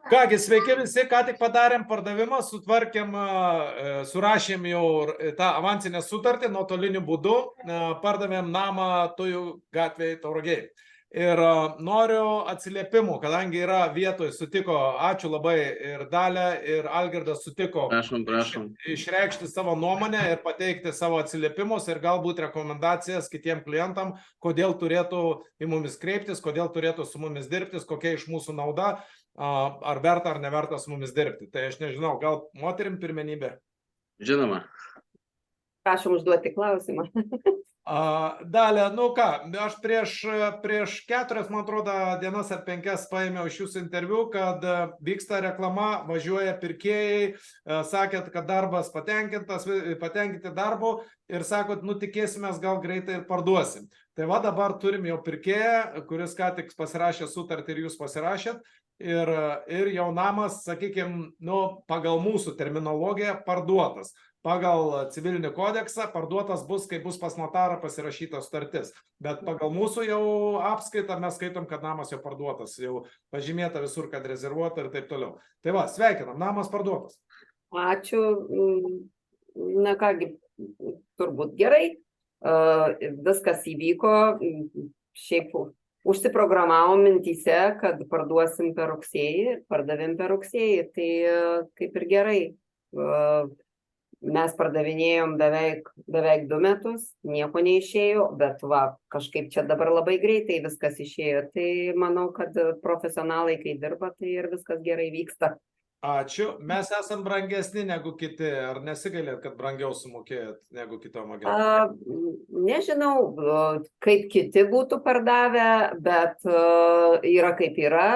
Kągi, sveiki visi, ką tik padarėm pardavimą, sutvarkėm, surašėm jau tą avansinę sutartį nuotoliniu būdu, pardavėm namą Tujų gatvėje Tauragėje. Ir noriu atsiliepimų, kadangi yra vietoj, sutiko, ačiū labai, ir Dalia, ir Algirdas sutiko Prašom. išreikšti savo nuomonę ir pateikti savo atsiliepimus ir galbūt rekomendacijas kitiem klientam, kodėl turėtų į mumis kreiptis, kodėl turėtų su mumis dirbtis, kokia iš mūsų nauda. Ar verta ar neverta su mumis dirbti. Tai aš nežinau, gal moterim pirmenybė? Žinoma. Prašom užduoti klausimą. Dalia, nu ką, aš prieš 4, man atrodo, dienas ar 5 paėmiau iš jūsų interviu, kad vyksta reklama, važiuoja pirkėjai, sakėt, kad darbas patenkinti darbu ir sakot, nu tikėsimės, gal greitai ir parduosim. Tai va dabar turim jau pirkėją, kuris ką tik pasirašė sutartį ir jūs pasirašėt. Ir jau namas, sakykime, nu, pagal mūsų terminologiją parduotas. Pagal civilinį kodeksą parduotas bus, kai bus pas notarą pasirašyta sutartis. Bet pagal mūsų jau apskaitą mes skaitom, kad namas jau parduotas, jau pažymėta visur, kad rezervuota ir taip toliau. Tai va, sveikinam, namas parduotas. Ačiū. Na kągi, turbūt gerai. Viskas įvyko. Šiaip užsiprogramavom mintyse, kad parduosim per rugsėjį, pardavėm per rugsėjį, tai kaip ir gerai. Mes pardavinėjom beveik 2 metus, nieko neišėjo, bet va, kažkaip čia dabar labai greitai viskas išėjo. Tai manau, kad profesionalai, kai dirba, tai ir viskas gerai vyksta. Ačiū. Mes esam brangesni negu kiti. Ar nesigailėt, kad brangiau sumokėjot negu kitom agentam? Nežinau, kaip kiti būtų pardavę, bet yra kaip yra.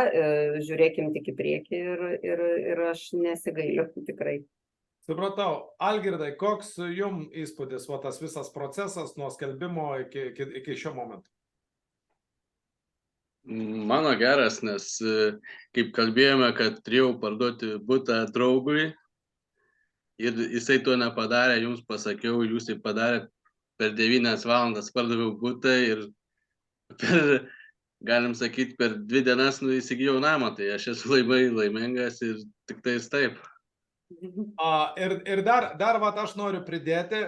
Žiūrėkim tik į priekį ir aš nesigailiu tikrai. Supratau. Algirdai, koks jum įspūdis, va tas visas procesas nuo skelbimo iki šio momento? Mano geras, nes kaip kalbėjome, kad turėjau parduoti butą draugui ir jisai to nepadarė, jums pasakiau, jūs tai padarėt, per 9 valandas pardaviau butą ir galim sakyti, per 2 dienas įsigijau namą, tai aš esu labai laimingas ir tik tais taip. Ir dar vat aš noriu pridėti,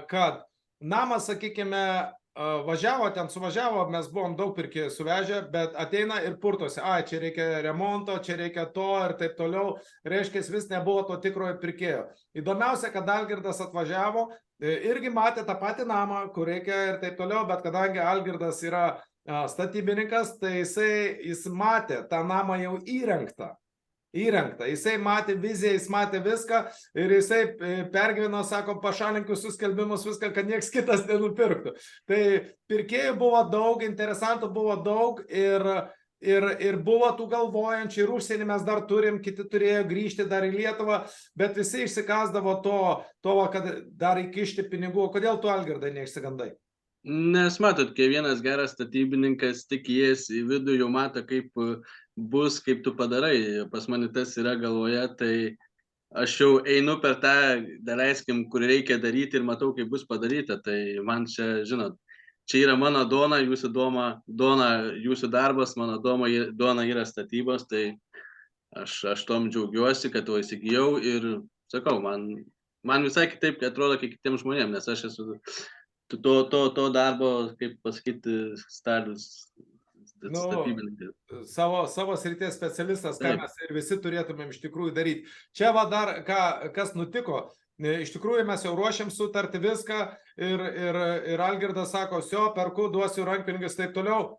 kad namas, sakykime, suvažiavo, mes buvom daug pirkėjų suvežę, bet ateina ir purtosi, čia reikia remonto, čia reikia to ir taip toliau, reiškia, vis nebuvo to tikrojo pirkėjo. Įdomiausia, kad Algirdas atvažiavo, irgi matė tą patį namą, kur reikia ir taip toliau, bet kadangi Algirdas yra statybininkas, tai jis matė tą namą jau įrengtą. Jisai matė viziją, jis matė viską ir jisai pergyveno, sako, pašalink visus skelbimus, viską, kad nieks kitas nenupirktų. Tai pirkėjų buvo daug, interesantų buvo daug ir buvo tų galvojančių, ir užsienį mes dar turim, kiti turėjo grįžti dar į Lietuvą, bet visi išsikasdavo to, kad dar įkišti pinigų. Kodėl tu, Algirdai, neišsigandai? Nes matot, kiekvienas geras statybininkas tik įėjęs į vidų jau mato, kaip bus, kaip tu padarai. Pas mane tas yra galvoje, tai aš jau einu per tą, daleiskim, kur reikia daryti ir matau, kaip bus padaryta. Tai man čia, žinot, čia yra mano duona, jūsų jūsų darbas, mano duona yra statybos, tai aš tom džiaugiuosi, kad to įsigijau ir sakau, man visai kitaip atrodo, kaip kitiems žmonėms, nes aš esu to darbo, kaip pasakyti, stalius statybininkas. Savo srities specialistas, ką mes ir visi turėtumėm iš tikrųjų daryti. Čia va dar, kas nutiko, iš tikrųjų mes jau ruošiam sutartį viską ir Algirdas sako, perku, duosiu rankpinigius, taip toliau.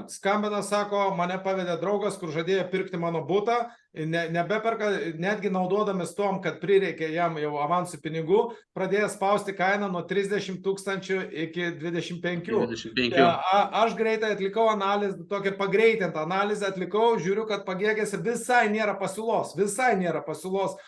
Skambina, sako, mane pavedė draugas, kur žadėjo pirkti mano butą, nebeperka, netgi naudodamis tom, kad prireikė jam jau avansų pinigų, pradėjo spausti kainą nuo 30 000 iki 25. Aš greitai atlikau analizę, tokią pagreitintą analizę atlikau, žiūriu, kad Pagėgiuose visai nėra pasiūlos.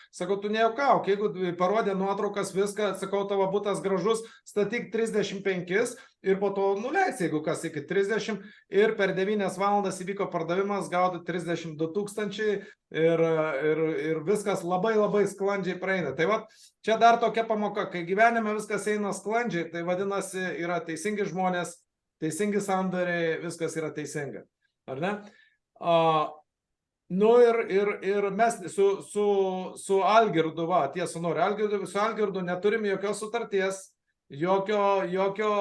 Sakau, tu nejuokauk, jeigu parodė nuotraukas viską, sakau, tavo butas gražus, statyk 35 ir po to nuleis, jeigu kas iki 30 ir per 9 valandas įvyko pardavimas, gauti 32 000 ir viskas labai sklandžiai praeina. Tai va, čia dar tokia pamoka, kai gyvenime viskas eina sklandžiai, tai vadinasi, yra teisingi žmonės, teisingi sandoriai, viskas yra teisinga. Ar ne? Nu ir mes su Algirdu, va, tiesa noriu, su Algirdu neturim jokios sutarties, jokio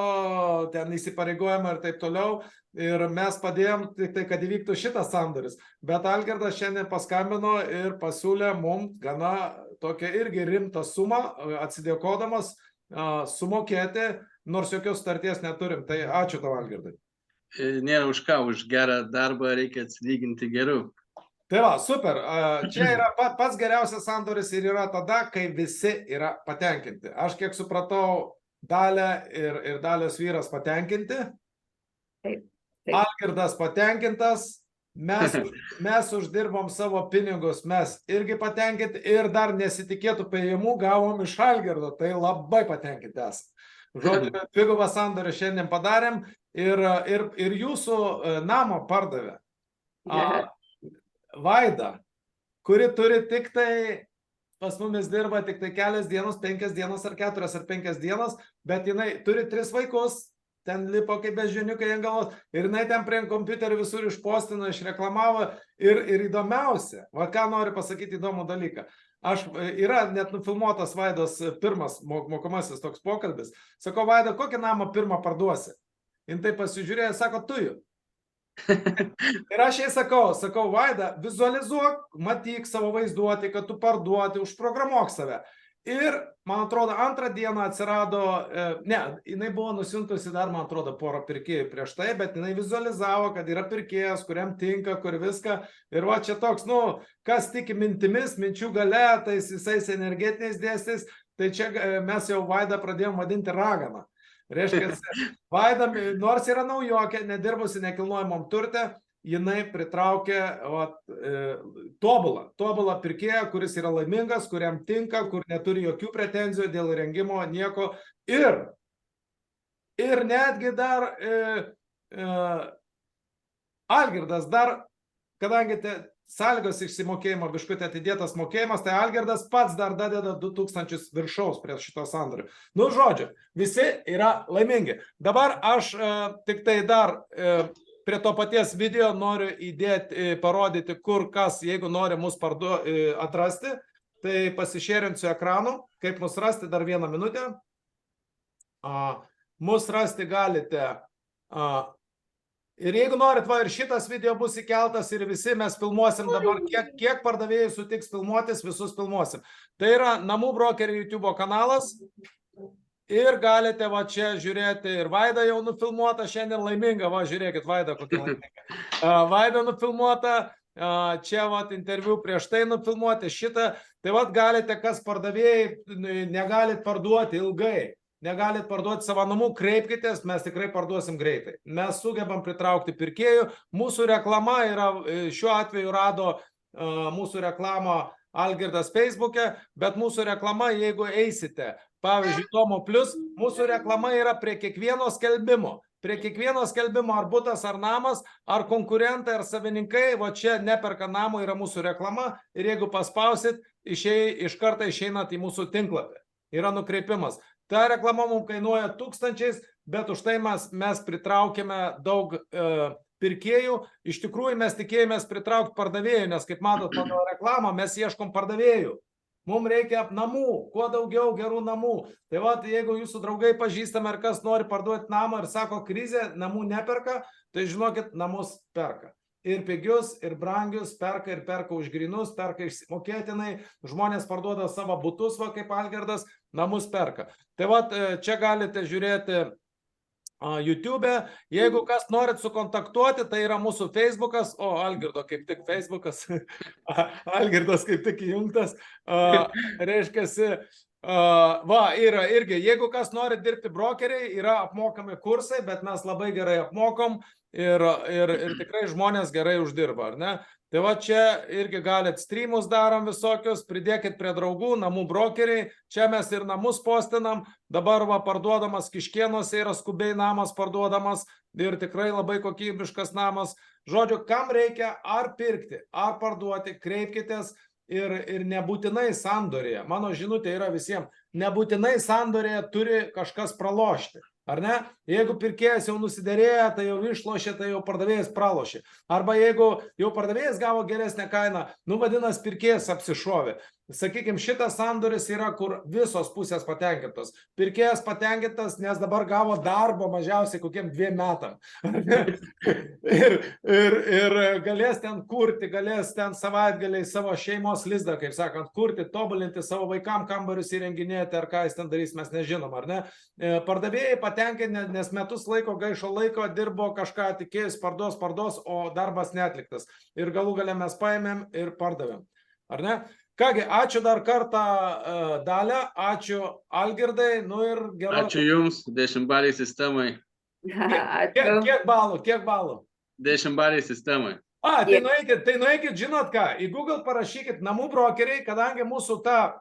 ten įsipareigojimo ir taip toliau. Ir mes padėjom tik tai, kad įvyktų šitas sandoris. Bet Algirdas šiandien paskambino ir pasiūlė mums gana tokią irgi rimtą sumą, atsidėkodamas sumokėti, nors jokios sutarties neturim. Tai ačiū tau, Algirdai. Nėra už ką, už gerą darbą reikia atsilyginti geriau. Tai va, super. Čia yra pats geriausias sandoris ir yra tada, kai visi yra patenkinti. Aš kiek supratau, Dalia ir Dalios vyras patenkinti. Taip. Algirdas patenkintas. Mes uždirbom savo pinigus, mes irgi patenkinti ir dar nesitikėtų pajamų gavom iš Algirdo. Tai labai patenkinti esame. Žodžiu, dvigubą sandorį šiandien padarėm ir jūsų namą pardavė. Vaida, kuri turi tik tai, pas mumis dirba tik tai kelias dienos, 5 dienos ar 4 ar 5 dienos, bet jinai turi 3 vaikus, ten lipo kaip bežiniukai ant galvos, ir jinai ten prie kompiuterio visur išpostino, išreklamavo ir įdomiausia, va ką noriu pasakyti įdomų dalyką. Yra net nufilmuotas Vaidos pirmas mokomasis toks pokalbis. Sako, Vaida, kokį namą pirmą parduosi? Jin tai pasižiūrėjo, sako, tu jų. Ir aš jai sakau, Vaida, vizualizuok, matyk savo vaizduoti, kad tu parduoti, užprogramuok save. Ir, man atrodo, antrą dieną atsirado, jinai buvo nusiuntusi dar, man atrodo, porą pirkėjų prieš tai, bet jinai vizualizavo, kad yra pirkėjas, kuriam tinka, kur viską. Ir va čia toks, kas tiki mintimis, minčių gale, tais visais energetiniais dėstais, tai čia mes jau Vaidą pradėjom vadinti raganą. Reiškia, Vaida, nors yra naujokė, nedirbusi nekilnojamam turte, jinai pritraukė tobulą pirkėją, kuris yra laimingas, kuriam tinka, kur neturi jokių pretenzijų dėl įrengimo, nieko. Ir netgi dar Algirdas dar, kadangi sąlygos išsimokėjimo biškutė atidėtas mokėjimas, tai Algirdas pats dar dadeda 2000 viršaus prie šito sandorio. Nu, žodžiu, visi yra laimingi. Dabar aš tik tai dar prie to paties video noriu parodyti, kur kas, jeigu nori mus atrasti, tai pasišėrinsiu ekranu, kaip mus rasti, dar 1 minutę. Mus rasti galite... Ir jeigu norit, ir šitas video bus įkeltas ir visi mes filmuosim dabar, kiek pardavėjai sutiks filmuotis, visus filmuosim. Tai yra Namų brokerių YouTube kanalas ir galite va čia žiūrėti ir Vaida jau nufilmuota, šiandien laiminga, va žiūrėkit Vaida kokia laiminga. Vaida nufilmuota, čia va interviu prieš tai nufilmuoti šitą, tai va galite, kas pardavėjai negalit parduoti ilgai. Negalit parduoti savo namų, kreipkitės, mes tikrai parduosim greitai. Mes sugebam pritraukti pirkėjų. Mūsų reklama yra, šiuo atveju rado mūsų reklamą Algirdas Facebook'e, bet mūsų reklama, jeigu eisite, pavyzdžiui, Tomo Plus, mūsų reklama yra prie kiekvieno skelbimo. Prie kiekvieno skelbimo, ar butas, ar namas, ar konkurentai, ar savininkai, va čia neperka namo, yra mūsų reklama ir jeigu paspausit, iš karto išeinat į mūsų tinklapį. Yra nukreipimas. Ta reklama mums kainuoja 1000, bet už tai mes pritraukėme daug pirkėjų. Iš tikrųjų mes tikėjomės pritraukti pardavėjų, nes kaip matot pagal reklamą mes ieškom pardavėjų. Mums reikia namų, kuo daugiau gerų namų. Tai va, jeigu jūsų draugai pažįstami ar kas nori parduoti namą ir sako, krizė, namų neperka, tai žinokit, namus perka. Ir pigius, ir brangius, perka už grinus, perka išsimokėtinai, žmonės parduoda savo butus, va kaip Algirdas, namus perka. Tai va, čia galite žiūrėti YouTube'e, jeigu kas norit sukontaktuoti, tai yra mūsų Facebook'as, Algirdo kaip tik Facebook'as, Algirdas kaip tik įjungtas, reiškiasi, yra irgi, jeigu kas nori dirbti brokeriai, yra apmokami kursai, bet mes labai gerai apmokom ir tikrai žmonės gerai uždirba, ar ne? Tai va čia irgi galit streamus darom visokius, pridėkit prie draugų, namų brokeriai, čia mes ir namus postinam, dabar va parduodamas Kiškėnuose yra skubiai namas parduodamas ir tikrai labai kokybiškas namas. Žodžiu, kam reikia ar pirkti, ar parduoti, kreipkitės. Ir nebūtinai sandorėje, mano žinutė yra visiems, nebūtinai sandorėje turi kažkas pralošti. Ar ne? Jeigu pirkėjas jau nusiderėjo, tai jau išlošė, tai jau pardavėjas pralošė. Arba jeigu jau pardavėjas gavo geresnę kainą, nu vadinasi, pirkėjas apsišovė. Sakykime, šitas sandoris yra, kur visos pusės patenkintos. Pirkėjas patenkintas, nes dabar gavo darbo mažiausiai kokiem 2 metam. ir galės ten kurti, galės ten savaitgaliai savo šeimos lizdą, kaip sakant, kurti, tobulinti savo vaikam kambarius įrenginėti, ar ką jis ten darys, mes nežinom, ar ne. Pardavėjai patenkinti, nes metus laiko, gaišo laiko, dirbo kažką, tikėjus, parduos, o darbas neatliktas. Ir galų gale mes paėmėm ir pardavėm. Ar ne? Kągi, ačiū dar kartą Dalia, ačiū Algirdai, nu ir gerai. Ačiū Jums, 10 baliai sistemai. Kiek balų? 10 baliai sistemai. Tai nueikit, žinot ką, į Google parašykit namų brokeriai, kadangi mūsų ta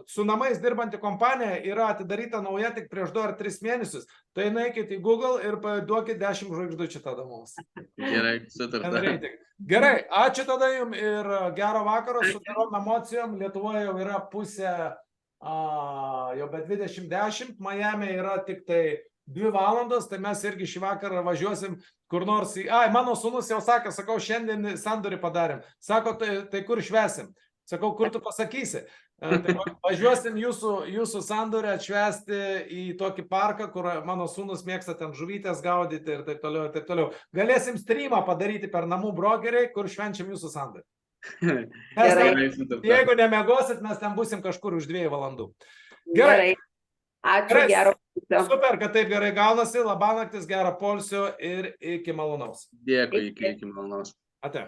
su namais dirbanti kompanija yra atidaryta nauja tik prieš 2 ar 3 mėnesius, tai nueikit į Google ir duokit 10 žvaigždučių tada mums. Gerai, sutarta. Gerai, ačiū tada jums ir gero vakaro, su gerom emocijom. Lietuvoje jau yra pusė, jau be 20:10, Miami yra tik tai 2 valandos, tai mes irgi šį vakarą važiuosim kur nors į... Mano sūnus jau sakė, sakau, šiandien sandorį padarėm. Sako, tai kur švesim? Sakau, kur tu pasakysi? Tai važiuosim jūsų sandorį atšvesti į tokį parką, kur mano sūnus mėgsta ten žuvytės gaudyti ir taip toliau, ir taip toliau. Galėsim streamą padaryti per namų brokeriai, kur švenčiam jūsų sandorį. Jeigu nemiegosit, mes ten busim kažkur už 2 valandų. Gerai. Ačiū, gero. Super, kad taip gerai gaunasi, labanaktis, gero poilsio ir iki malonaus. Dėkui, iki malonaus. Ate.